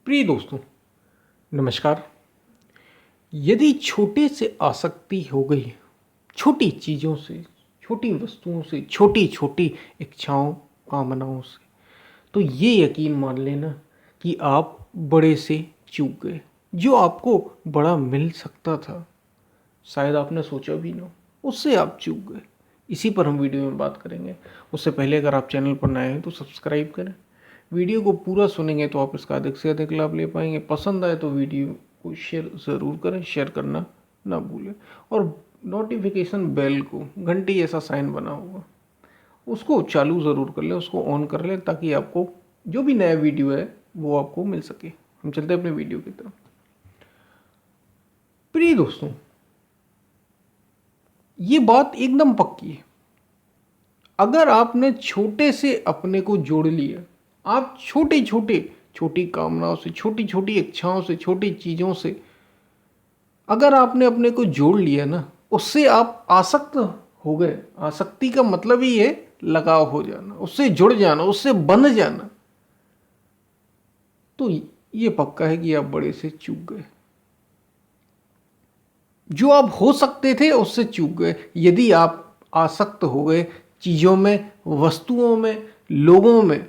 प्रिय दोस्तों, नमस्कार। यदि छोटे से आसक्ति हो गई, छोटी चीज़ों से, छोटी वस्तुओं से, छोटी छोटी इच्छाओं कामनाओं से, तो ये यकीन मान लेना कि आप बड़े से चूक गए। जो आपको बड़ा मिल सकता था, शायद आपने सोचा भी ना, उससे आप चूक गए। इसी पर हम वीडियो में बात करेंगे। उससे पहले अगर आप चैनल पर नए हैं तो सब्सक्राइब करें। वीडियो को पूरा सुनेंगे तो आप इसका अधिक से अधिक लाभ ले पाएंगे। पसंद आए तो वीडियो को शेयर ज़रूर करें, शेयर करना ना भूलें। और नोटिफिकेशन बेल को, घंटी जैसा साइन बना होगा, उसको चालू ज़रूर कर लें, उसको ऑन कर लें, ताकि आपको जो भी नया वीडियो है वो आपको मिल सके। हम चलते हैं अपने वीडियो की तरफ। प्रिय दोस्तों, ये बात एकदम पक्की है। अगर आपने छोटे से अपने को जोड़ लिया, आप छोटे छोटे छोटी कामनाओं से, छोटी छोटी इच्छाओं से, छोटी चीज़ों से अगर आपने अपने को जोड़ लिया ना, उससे आप आसक्त हो गए। आसक्ति का मतलब ही है लगाव हो जाना, उससे जुड़ जाना, उससे बंध जाना। तो ये पक्का है कि आप बड़े से चूक गए। जो आप हो सकते थे उससे चूक गए। यदि आप आसक्त हो गए चीज़ों में, वस्तुओं में, लोगों में,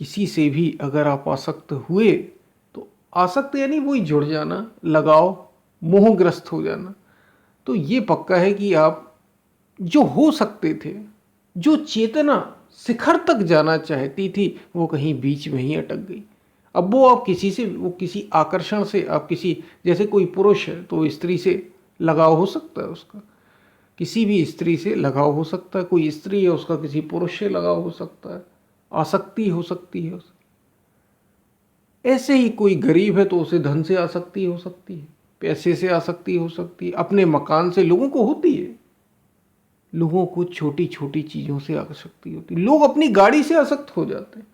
किसी से भी अगर आप आसक्त हुए, तो आसक्त यानी वही जुड़ जाना, लगाव, मोहग्रस्त हो जाना। तो ये पक्का है कि आप जो हो सकते थे, जो चेतना शिखर तक जाना चाहती थी, वो कहीं बीच में ही अटक गई। अब वो आप किसी से, वो किसी आकर्षण से, आप किसी, जैसे कोई पुरुष है तो स्त्री से लगाव हो सकता है उसका, किसी भी स्त्री से लगाव हो सकता है, कोई स्त्री है उसका किसी पुरुष से लगाव हो सकता है, आसक्ति हो सकती है उसे। ऐसे ही कोई गरीब है तो उसे धन से आसक्ति हो सकती है, पैसे से आसक्ति हो सकती है, अपने मकान से लोगों को होती है। लोगों को छोटी छोटी चीज़ों से आसक्ति होती है। लोग अपनी गाड़ी से आसक्त हो जाते हैं।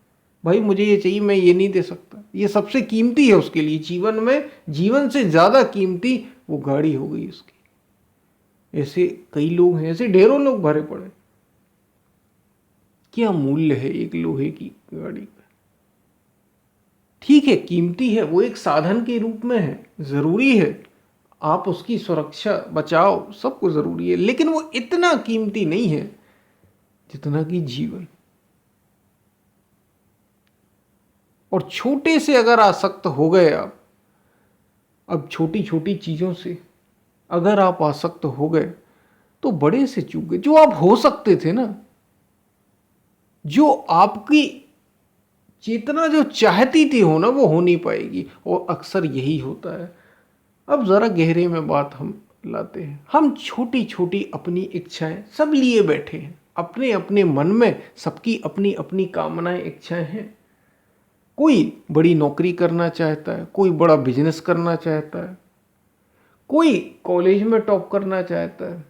भाई मुझे ये चाहिए, मैं ये नहीं दे सकता। ये सबसे कीमती है उसके लिए जीवन में, जीवन से ज़्यादा कीमती वो गाड़ी हो गई उसकी। ऐसे कई लोग हैं, ऐसे ढेरों लोग भरे पड़े। क्या मूल्य है एक लोहे की गाड़ी का? ठीक है, कीमती है, वो एक साधन के रूप में है, ज़रूरी है, आप उसकी सुरक्षा, बचाव, सब कुछ ज़रूरी है, लेकिन वो इतना कीमती नहीं है जितना कि जीवन। और छोटे से अगर आसक्त हो गए आप, अब छोटी छोटी चीज़ों से अगर आप आसक्त हो गए, तो बड़े से चूक गए। जो आप हो सकते थे ना, जो आपकी चेतना जो चाहती थी हो ना, वो हो नहीं पाएगी। और अक्सर यही होता है। अब ज़रा गहरे में बात हम लाते हैं। हम छोटी छोटी अपनी इच्छाएं सब लिए बैठे हैं, अपने अपने मन में सबकी अपनी अपनी कामनाएं, इच्छाएं हैं। कोई बड़ी नौकरी करना चाहता है, कोई बड़ा बिजनेस करना चाहता है, कोई कॉलेज में टॉप करना चाहता है,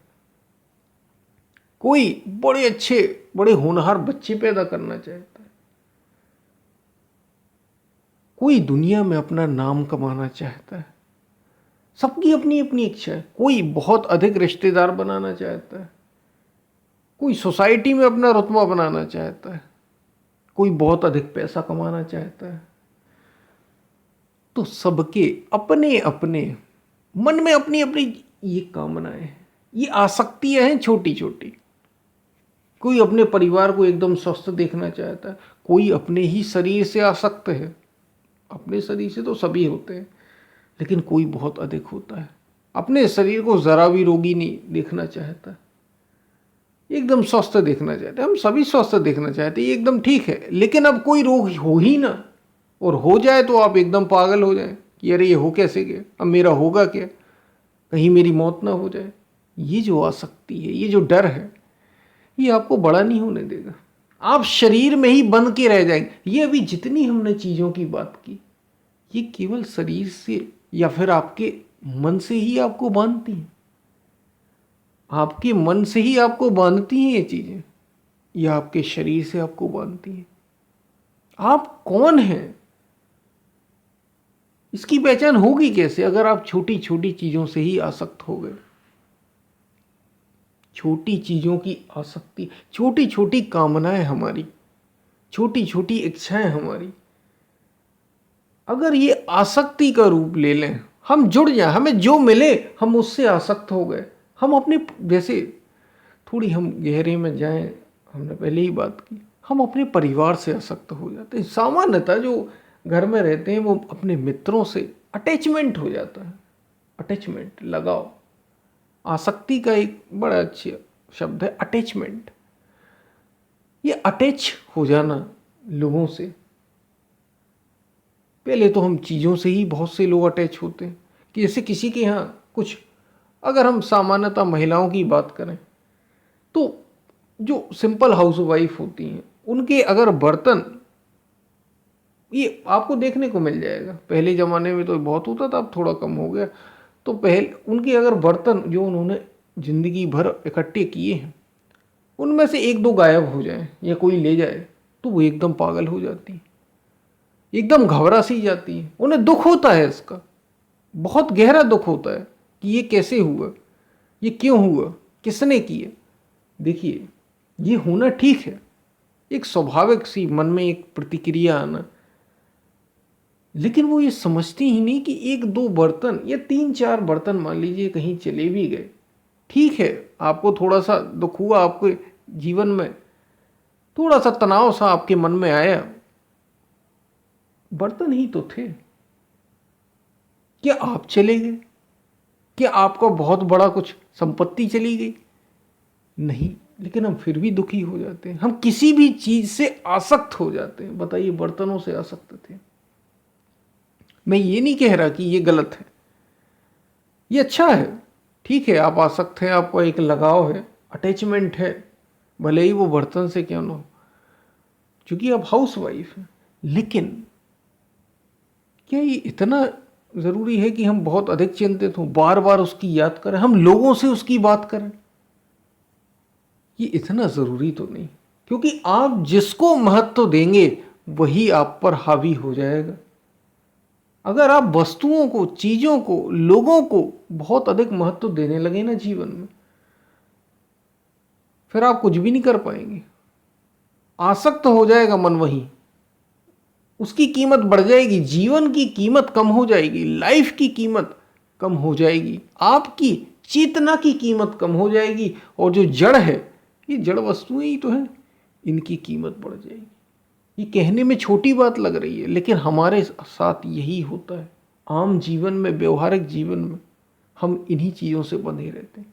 कोई बड़े अच्छे, बड़े होनहार बच्चे पैदा करना चाहता है, कोई दुनिया में अपना नाम कमाना चाहता है। सबकी अपनी अपनी इच्छा है। कोई बहुत अधिक रिश्तेदार बनाना चाहता है, कोई सोसाइटी में अपना रुतबा बनाना चाहता है, कोई बहुत अधिक पैसा कमाना चाहता है। तो सबके अपने अपने मन में अपनी अपनी ये कामनाएं हैं, ये आसक्तियां हैं छोटी छोटी। कोई अपने परिवार को एकदम स्वस्थ देखना चाहता है, कोई अपने ही शरीर से आसक्त है। अपने शरीर से तो सभी होते हैं, लेकिन कोई बहुत अधिक होता है। अपने शरीर को जरा भी रोगी नहीं देखना चाहता, एकदम स्वस्थ देखना चाहते हैं। हम सभी स्वस्थ देखना चाहते हैं, ये एकदम ठीक है। लेकिन अब कोई रोग हो ही ना, और हो जाए तो आप एकदम पागल हो जाए कि अरे ये हो कैसे गया, अब मेरा होगा क्या, कहीं मेरी मौत ना हो जाए। ये जो आसक्ति है, ये जो डर है, ये आपको बड़ा नहीं होने देगा। आप शरीर में ही बंध के रह जाएंगे। ये अभी जितनी हमने चीज़ों की बात की, ये केवल शरीर से या फिर आपके मन से ही आपको बांधती हैं। आपके मन से ही आपको बांधती हैं ये चीज़ें, या आपके शरीर से आपको बांधती हैं। आप कौन हैं, इसकी पहचान होगी कैसे अगर आप छोटी छोटी चीज़ों से ही आसक्त हो गए। छोटी चीज़ों की आसक्ति, छोटी छोटी कामनाएं हमारी, छोटी छोटी इच्छाएं हमारी, अगर ये आसक्ति का रूप ले लें, हम जुड़ जाए, हमें जो मिले हम उससे आसक्त हो गए, हम अपने जैसे थोड़ी हम गहरे में जाएं, हमने पहले ही बात की, हम अपने परिवार से आसक्त हो जाते हैं। सामान्यतः जो घर में रहते हैं वो अपने मित्रों से अटैचमेंट हो जाता है, अटैचमेंट, लगाव। आसक्ति का एक बड़ा अच्छा शब्द है अटैचमेंट। ये अटैच हो जाना लोगों से, पहले तो हम चीज़ों से ही बहुत से लोग अटैच होते हैं कि जैसे किसी के यहाँ कुछ, अगर हम सामान्यतः महिलाओं की बात करें तो जो सिंपल हाउसवाइफ होती हैं उनके अगर बर्तन, ये आपको देखने को मिल जाएगा, पहले ज़माने में तो बहुत होता था, अब थोड़ा कम हो गया। तो पहले उनके अगर बर्तन जो उन्होंने ज़िंदगी भर इकट्ठे किए हैं उनमें से एक दो गायब हो जाए या कोई ले जाए तो वो एकदम पागल हो जाती है, एकदम घबरा सी जाती है, उन्हें दुख होता है, इसका बहुत गहरा दुख होता है कि ये कैसे हुआ, ये क्यों हुआ, किसने किया। देखिए ये होना ठीक है, एक स्वाभाविक सी मन में एक प्रतिक्रिया आना, लेकिन वो ये समझती ही नहीं कि एक दो बर्तन या तीन चार बर्तन मान लीजिए कहीं चले भी गए, ठीक है, आपको थोड़ा सा दुख हुआ, आपके जीवन में थोड़ा सा तनाव सा आपके मन में आया, बर्तन ही तो थे। क्या आप चले गए? क्या आपका बहुत बड़ा कुछ संपत्ति चली गई? नहीं, लेकिन हम फिर भी दुखी हो जाते हैं, हम किसी भी चीज से आसक्त हो जाते हैं। बताइए, बर्तनों से आसक्त थे। मैं ये नहीं कह रहा कि ये गलत है, ये अच्छा है, ठीक है, आप आसक्त हैं, आपका एक लगाव है, अटैचमेंट है, भले ही वो बर्तन से क्यों ना हो, क्योंकि आप हाउस वाइफ हैं। लेकिन क्या ये इतना ज़रूरी है कि हम बहुत अधिक चिंतित हों, बार बार उसकी याद करें, हम लोगों से उसकी बात करें? ये इतना ज़रूरी तो नहीं, क्योंकि आप जिसको महत्व देंगे वही आप पर हावी हो जाएगा। अगर आप वस्तुओं को, चीज़ों को, लोगों को बहुत अधिक महत्व देने लगे ना जीवन में, फिर आप कुछ भी नहीं कर पाएंगे, आसक्त हो जाएगा मन वहीं, उसकी कीमत बढ़ जाएगी, जीवन की कीमत कम हो जाएगी, लाइफ की कीमत कम हो जाएगी, आपकी चेतना की कीमत कम हो जाएगी, और जो जड़ है, ये जड़ वस्तुएं ही तो हैं, इनकी कीमत बढ़ जाएगी। ये कहने में छोटी बात लग रही है, लेकिन हमारे साथ यही होता है। आम जीवन में, व्यवहारिक जीवन में हम इन्हीं चीज़ों से बंधे रहते हैं,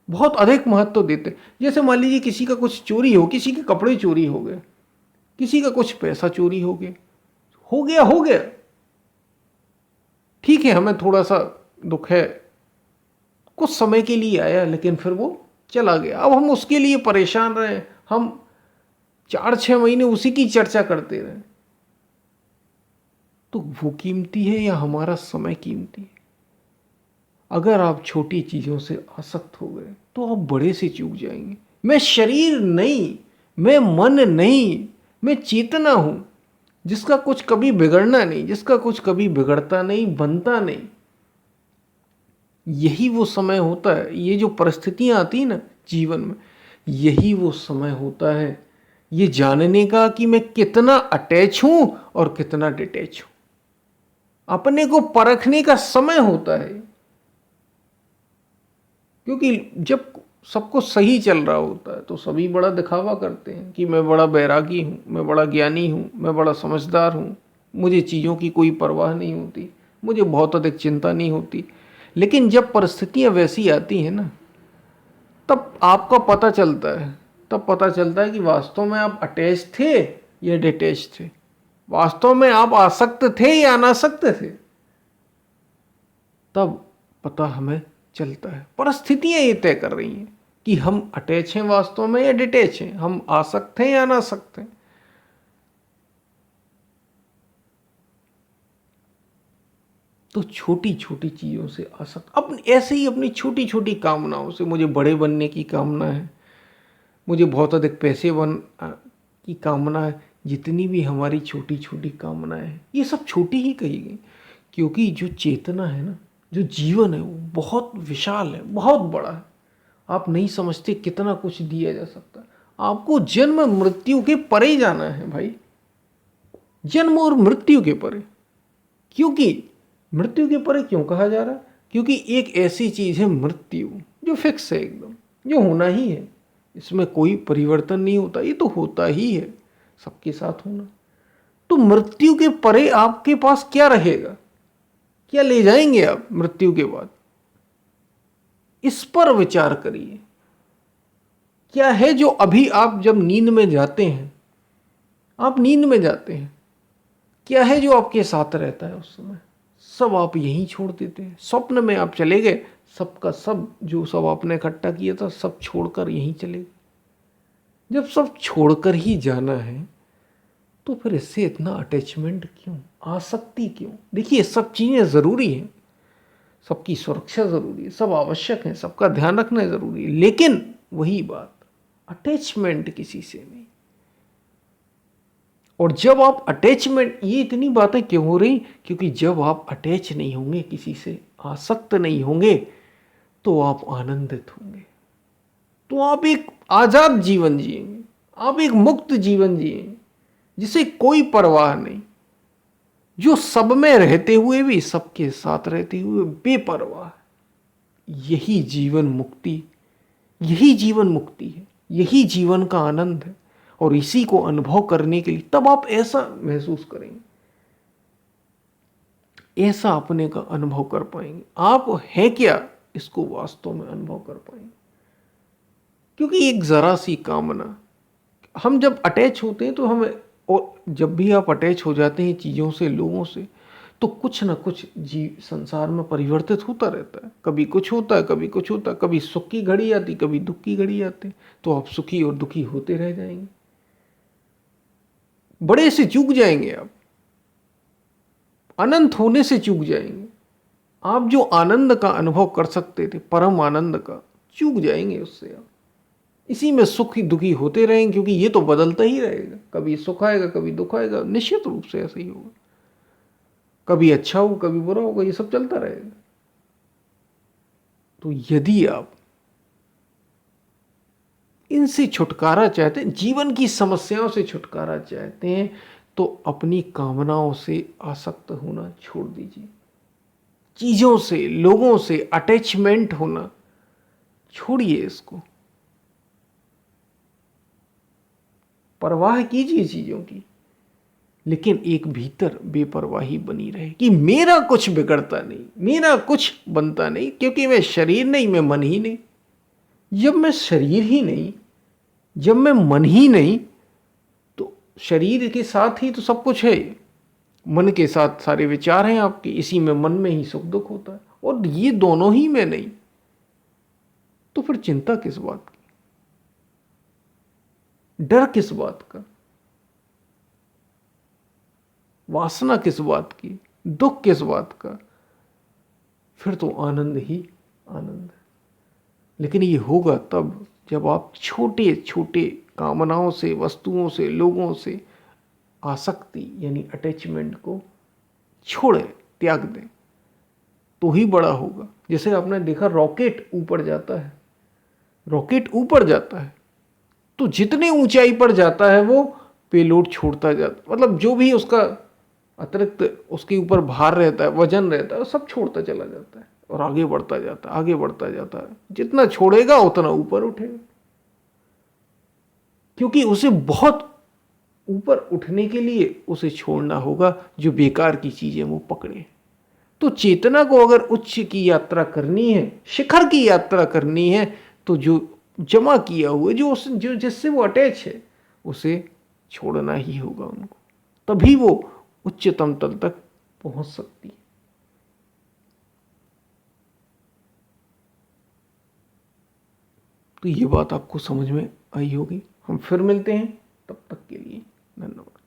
बहुत अधिक महत्व देते हैं। जैसे मान लीजिए किसी का कुछ चोरी हो, किसी के कपड़े चोरी हो गए, किसी का कुछ पैसा चोरी हो गया, हो गया, ठीक है, हमें थोड़ा सा दुख है, कुछ समय के लिए आया, लेकिन फिर वो चला गया। अब हम उसके लिए परेशान रहे, हम 4-6 महीने उसी की चर्चा करते रहे, तो वो कीमती है या हमारा समय कीमती है? अगर आप छोटी चीज़ों से आसक्त हो गए तो आप बड़े से चूक जाएंगे। मैं शरीर नहीं, मैं मन नहीं, मैं चेतना हूं, जिसका कुछ कभी बिगड़ना नहीं, जिसका कुछ कभी बिगड़ता नहीं, बनता नहीं। यही वो समय होता है, ये जो परिस्थितियां आती हैं ना जीवन में, यही वो समय होता है ये जानने का कि मैं कितना अटैच हूं और कितना डिटैच हूं। अपने को परखने का समय होता है, क्योंकि जब सब कुछ सही चल रहा होता है तो सभी बड़ा दिखावा करते हैं कि मैं बड़ा बैरागी हूँ, मैं बड़ा ज्ञानी हूँ, मैं बड़ा समझदार हूँ, मुझे चीज़ों की कोई परवाह नहीं होती, मुझे बहुत अधिक चिंता नहीं होती। लेकिन जब परिस्थितियाँ वैसी आती हैं ना, तब आपका पता चलता है, तब पता चलता है कि वास्तव में आप अटैच थे या डिटैच थे, वास्तव में आप आसक्त थे या अनासक्त थे। तब पता हमें चलता है, परिस्थितियां ये तय कर रही हैं कि हम अटैच हैं वास्तव में या डिटैच हैं, हम आसक्त हैं या अनासक्त हैं। तो छोटी छोटी चीज़ों से आसक्त, अपनी ऐसे ही अपनी छोटी छोटी कामनाओं से, मुझे बड़े बनने की कामना है, मुझे बहुत अधिक पैसे की कामना है, जितनी भी हमारी छोटी छोटी कामनाएं हैं ये सब छोटी ही कही गई, क्योंकि जो चेतना है ना, जो जीवन है, वो बहुत विशाल है, बहुत बड़ा है। आप नहीं समझते कितना कुछ दिया जा सकता है। आपको जन्म मृत्यु के परे जाना है भाई, जन्म और मृत्यु के परे। क्योंकि मृत्यु के परे क्यों कहा जा रहा है? क्योंकि एक ऐसी चीज है मृत्यु जो फिक्स है, एकदम, जो होना ही है, इसमें कोई परिवर्तन नहीं होता, ये तो होता ही है सबके साथ होना। तो मृत्यु के परे आपके पास क्या रहेगा, क्या ले जाएंगे आप मृत्यु के बाद? इस पर विचार करिए। क्या है जो अभी आप जब नींद में जाते हैं, आप नींद में जाते हैं, क्या है जो आपके साथ रहता है उस समय? सब आप यहीं छोड़ देते हैं। स्वप्न में आप चले गए, सबका सब जो सब आपने इकट्ठा किया था सब छोड़कर यहीं चले गए। जब सब छोड़कर ही जाना है तो फिर इससे इतना अटैचमेंट क्यों, आसक्ति क्यों? देखिए, सब चीज़ें ज़रूरी हैं, सबकी सुरक्षा ज़रूरी है, सब आवश्यक है, सबका ध्यान रखना ज़रूरी है, लेकिन वही बात, अटैचमेंट किसी से नहीं। और जब आप अटैचमेंट, ये इतनी बातें क्यों हो रही? क्योंकि जब आप अटैच नहीं होंगे, किसी से आसक्त नहीं होंगे, तो आप आनंदित होंगे, तो आप एक आजाद जीवन जिएंगे, आप एक मुक्त जीवन जिएंगे जिसे कोई परवाह नहीं, जो सब में रहते हुए भी सबके साथ रहते हुए बेपरवाह। यही जीवन मुक्ति, यही जीवन मुक्ति है, यही जीवन का आनंद है। और इसी को अनुभव करने के लिए तब आप ऐसा महसूस करेंगे, ऐसा अपने का अनुभव कर पाएंगे। आप है क्या, इसको वास्तव में अनुभव कर पाएंगे। क्योंकि एक जरा सी कामना, हम जब अटैच होते हैं तो हमें, और जब भी आप अटैच हो जाते हैं चीज़ों से, लोगों से, तो कुछ ना कुछ संसार में परिवर्तित होता रहता है। कभी कुछ होता है, कभी कुछ होता है, कभी सुख की घड़ी आती, कभी दुख की घड़ी आती, तो आप सुखी और दुखी होते रह जाएंगे, बड़े से चूक जाएंगे आप, अनंत होने से चूक जाएंगे। आप जो आनंद का अनुभव कर सकते थे, परम आनंद का, चूक जाएंगे उससे आप। इसी में सुखी दुखी होते रहेंगे, क्योंकि ये तो बदलता ही रहेगा, कभी सुख आएगा, कभी दुख आएगा, निश्चित रूप से ऐसा ही होगा। कभी अच्छा हो, कभी बुरा होगा, ये सब चलता रहेगा। तो यदि आप इनसे छुटकारा चाहते हैं, जीवन की समस्याओं से छुटकारा चाहते हैं, तो अपनी कामनाओं से आसक्त होना छोड़ दीजिए। चीजों से, लोगों से अटैचमेंट होना छोड़िए, इसको। परवाह कीजिए चीजों की, लेकिन एक भीतर बेपरवाही बनी रहे कि मेरा कुछ बिगड़ता नहीं, मेरा कुछ बनता नहीं, क्योंकि मैं शरीर नहीं, मैं मन ही नहीं। जब मैं शरीर ही नहीं, जब मैं मन ही नहीं, तो शरीर के साथ ही तो सब कुछ है, मन के साथ सारे विचार हैं आपके, इसी में, मन में ही सुख दुख होता है, और ये दोनों ही में नहीं, तो फिर चिंता किस बात की, डर किस बात का, वासना किस बात की, दुख किस बात का? फिर तो आनंद ही आनंद है। लेकिन ये होगा तब जब आप छोटे छोटे कामनाओं से, वस्तुओं से, लोगों से आसक्ति यानी अटैचमेंट को छोड़ें, त्याग दें, तो ही बड़ा होगा। जैसे आपने देखा, रॉकेट ऊपर जाता है, रॉकेट ऊपर जाता है, तो जितने ऊंचाई पर जाता है वो पेलोड छोड़ता जाता, मतलब जो भी उसका अतिरिक्त उसके ऊपर भार रहता है, वजन रहता है, वो सब छोड़ता चला जाता है और आगे बढ़ता जाता है, आगे बढ़ता जाता है। जितना छोड़ेगा उतना ऊपर उठेगा, क्योंकि उसे बहुत ऊपर उठने के लिए उसे छोड़ना होगा जो बेकार की चीजें वो पकड़े। तो चेतना को अगर उच्च की यात्रा करनी है, शिखर की यात्रा करनी है, तो जो जमा किया हुआ, जो जिससे वो अटैच है, उसे छोड़ना ही होगा उनको, तभी वो उच्चतम तल तक पहुंच सकती है। तो ये बात आपको समझ में आई होगी। हम फिर मिलते हैं, तब तक के लिए धन्यवाद।